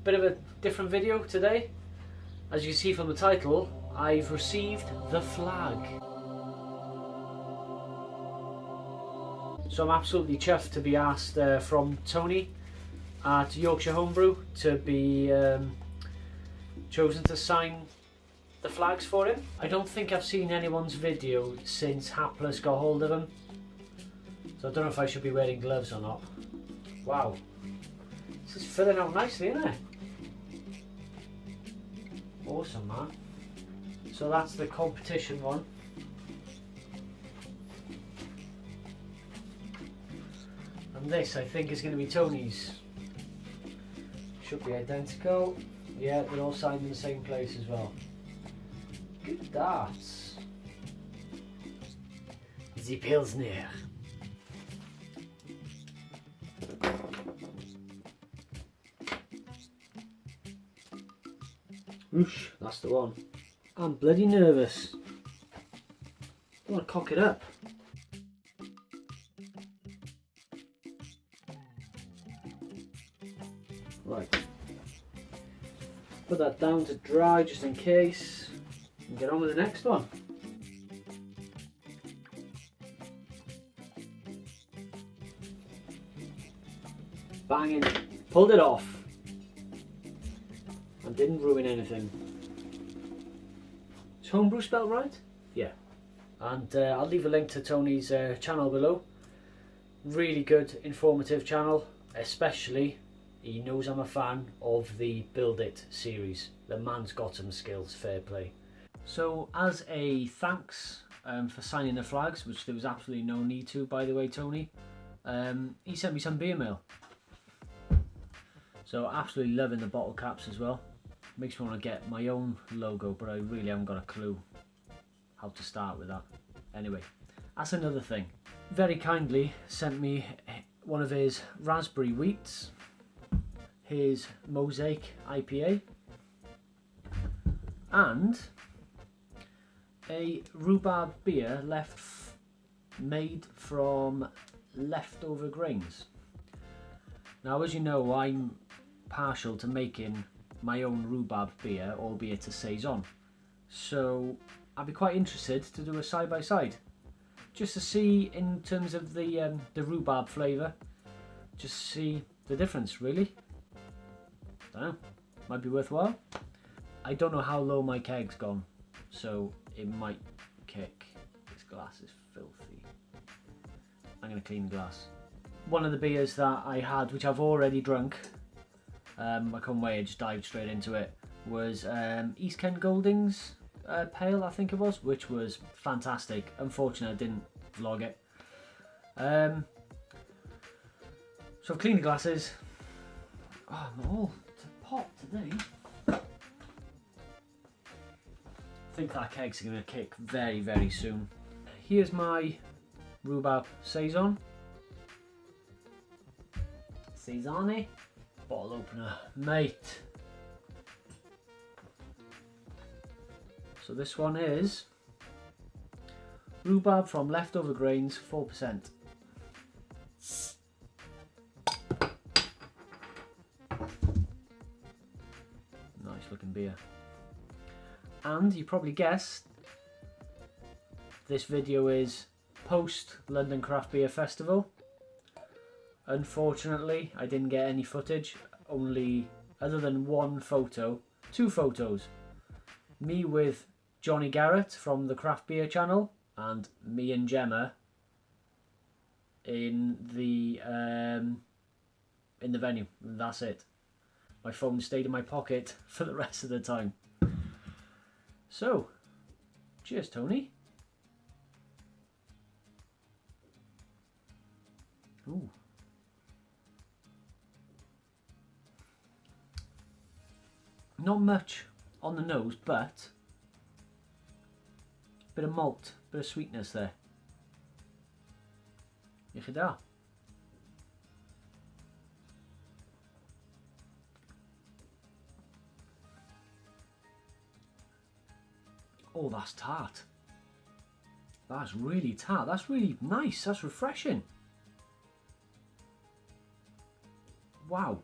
bit of a different video today. As you can see from the title, I've received the flag. So I'm absolutely chuffed to be asked from Tony at Yorkshire Homebrew to be chosen to sign the flags for him. I don't think I've seen anyone's video since Hapless got hold of him, so I don't know if I should be wearing gloves or not. Wow, this is filling out nicely, isn't it? Awesome, man. So that's the competition one. And this, I think, is going to be Tony's. Should be identical. Yeah, they're all signed in the same place as well. Good darts. The Pilsner. Whoosh, that's the one. I'm bloody nervous. I want to cock it up. Right. Put that down to dry just in case. And get on with the next one. Banging. Pulled it off. And didn't ruin anything. Is Homebrew spelled right? Yeah. And I'll leave a link to Tony's channel below. Really good, informative channel. Especially, he knows I'm a fan of the Build It series. The man's got some skills, fair play. So as a thanks for signing the flags, which there was absolutely no need to, by the way, Tony, he sent me some beer mail. So absolutely loving the bottle caps as well. Makes me want to get my own logo, but I really haven't got a clue how to start with that. Anyway, that's another thing. Very kindly sent me one of his raspberry wheats, his Mosaic IPA, and a rhubarb beer made from leftover grains. Now, as you know, I'm partial to making my own rhubarb beer, albeit a saison. So I'd be quite interested to do a side by side, just to see in terms of the rhubarb flavour, just see the difference really. Don't know, might be worthwhile. I don't know how low my keg's gone, so it might kick. This glass is filthy. I'm gonna clean the glass. One of the beers that I had, which I've already drunk, I couldn't wait, I just dived straight into it, was East Kent Golding's Pale, I think it was, which was fantastic. Unfortunately, I didn't vlog it. So I've cleaned the glasses. Oh, I'm all to pot today. I think that keg's going to kick very, very soon. Here's my rhubarb saison. Saison-y. Bottle opener, mate. So this one is rhubarb from leftover grains, 4%. Nice looking beer. And you probably guessed, this video is post London Craft Beer Festival. Unfortunately, I didn't get any footage, only, other than one photo, 2 photos. Me with Johnny Garrett from the Craft Beer channel, and me and Gemma in the venue. That's it. My phone stayed in my pocket for the rest of the time. So, cheers, Tony. Ooh. Not much on the nose, but bit of malt, bit of sweetness there. Iechyd. Oh, that's tart. That's really tart. That's really nice. That's refreshing. Wow.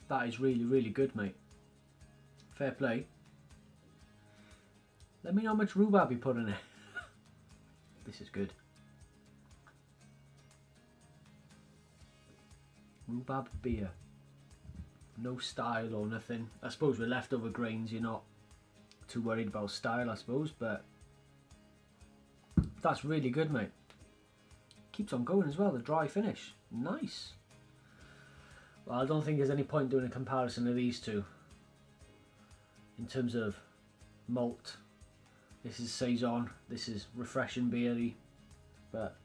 That is really, really good, mate. Fair play. Let me know how much rhubarb you put in it. This is good. Rhubarb beer. No style or nothing. I suppose with leftover grains you're not too worried about style, I suppose, but that's really good, mate. Keeps on going as well, the dry finish. Nice. Well, I don't think there's any point doing a comparison of these two in terms of malt. This is saison, this is refreshing beery, but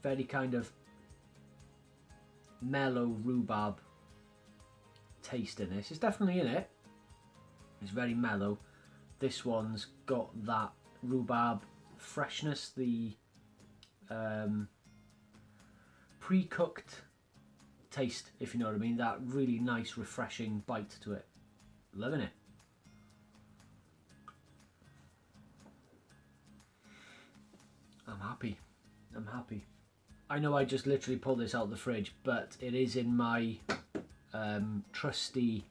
very kind of mellow rhubarb taste in this. It's definitely in it. It's very mellow. This one's got that rhubarb freshness, the pre-cooked taste, if you know what I mean. That really nice, refreshing bite to it. Loving it. I'm happy. I'm happy. I know I just literally pulled this out of the fridge, but it is in my trusty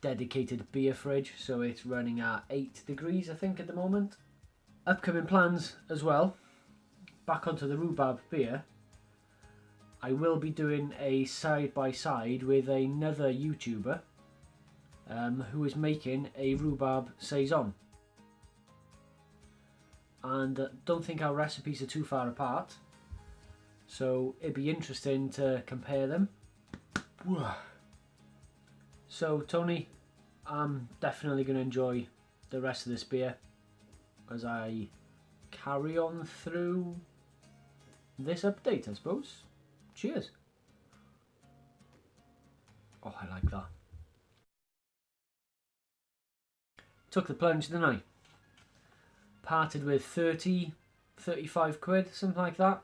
dedicated beer fridge, so it's running at 8 degrees I think at the moment. Upcoming plans as well, back onto the rhubarb beer. I will be doing a side-by-side with another YouTuber who is making a rhubarb saison, and don't think our recipes are too far apart, so it'd be interesting to compare them. So Tony, I'm definitely going to enjoy the rest of this beer as I carry on through this update, I suppose. Cheers. Oh, I like that. Took the plunge, didn't I? Parted with 30, 35 quid, something like that.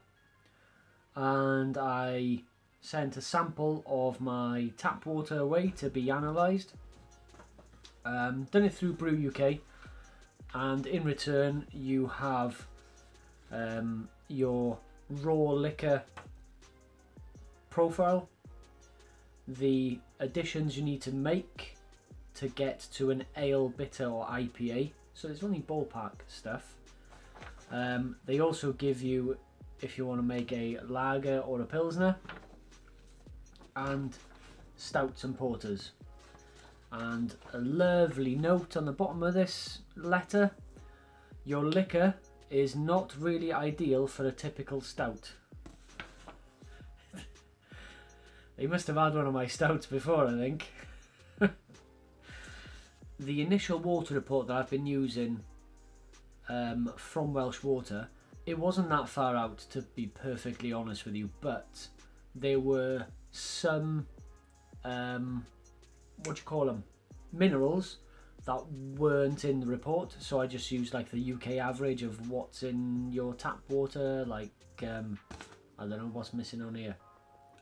And I sent a sample of my tap water away to be analysed. Done it through Brew UK, and in return you have your raw liquor profile, the additions you need to make to get to an ale, bitter or IPA. So it's only ballpark stuff. They also give you, if you want to make a lager or a pilsner, and stouts and porters. And a lovely note on the bottom of this letter: your liquor is not really ideal for a typical stout. They must have had one of my stouts before, I think. The initial water report that I've been using from Welsh Water, it wasn't that far out, to be perfectly honest with you, but there were some minerals that weren't in the report, so I just used like the UK average of what's in your tap water, like I don't know what's missing on here.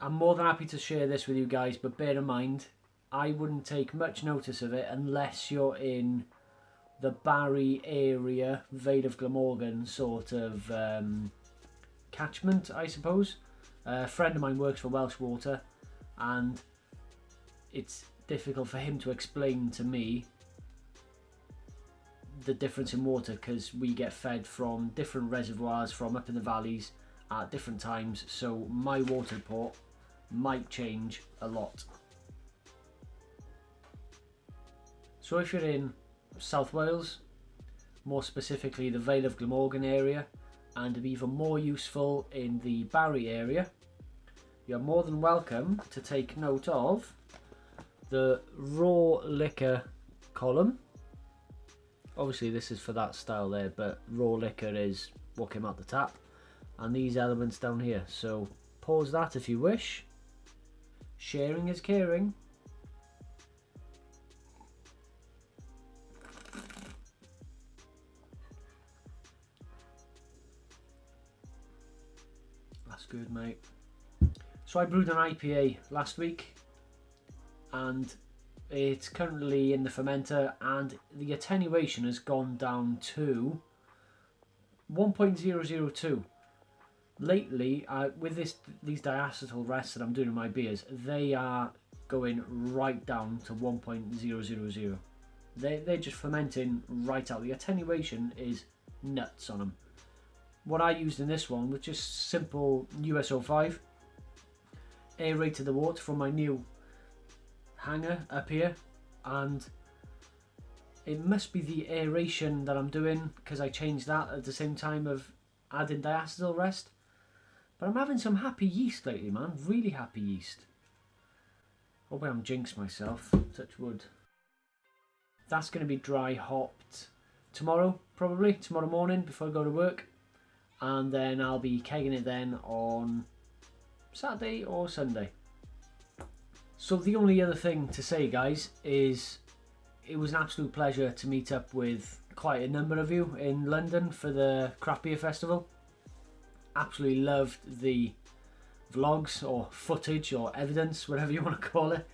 I'm more than happy to share this with you guys, but bear in mind I wouldn't take much notice of it unless you're in the Barry area, Vale of Glamorgan sort of catchment, I suppose. A friend of mine works for Welsh Water, and it's difficult for him to explain to me the difference in water, because we get fed from different reservoirs from up in the valleys at different times, so my water report might change a lot. So if you're in South Wales, more specifically the Vale of Glamorgan area, and even more useful in the Barry area, you're more than welcome to take note of the raw liquor column. Obviously this is for that style there, but raw liquor is what came out the tap, and these elements down here. So pause that if you wish. Sharing is caring. That's good, mate. So I brewed an IPA last week, and it's currently in the fermenter, and the attenuation has gone down to 1.002. Lately, with these diacetyl rests that I'm doing in my beers, they are going right down to 1.000. They're just fermenting right out. The attenuation is nuts on them. What I used in this one was just simple USO5. Aerated the water from my new hanger up here, and it must be the aeration that I'm doing, because I changed that at the same time of adding diacetyl rest. But I'm having some happy yeast lately, man. Really happy yeast. Hope I haven't jinxed myself. Touch wood. That's going to be dry hopped tomorrow, probably. Tomorrow morning before I go to work. And then I'll be kegging it then on Saturday or Sunday. So the only other thing to say, guys, is it was an absolute pleasure to meet up with quite a number of you in London for the Craft Beer Festival. Absolutely loved the vlogs or footage or evidence, whatever you want to call it.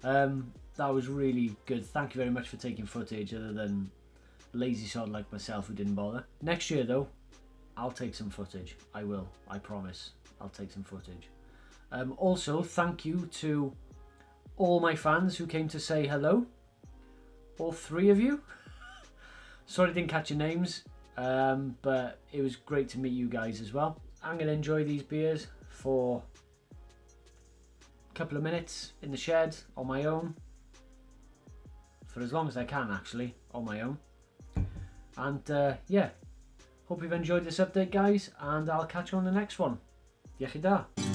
That was really good. Thank you very much for taking footage, other than lazy sod like myself who didn't bother. Next year though, I'll take some footage. I will, I promise. I'll take some footage. Also, thank you to all my fans who came to say hello. All 3 of you. Sorry I didn't catch your names. But it was great to meet you guys as well. I'm going to enjoy these beers for a couple of minutes in the shed on my own, for as long as I can actually, on my own. And yeah, hope you've enjoyed this update, guys, and I'll catch you on the next one. Iechyd.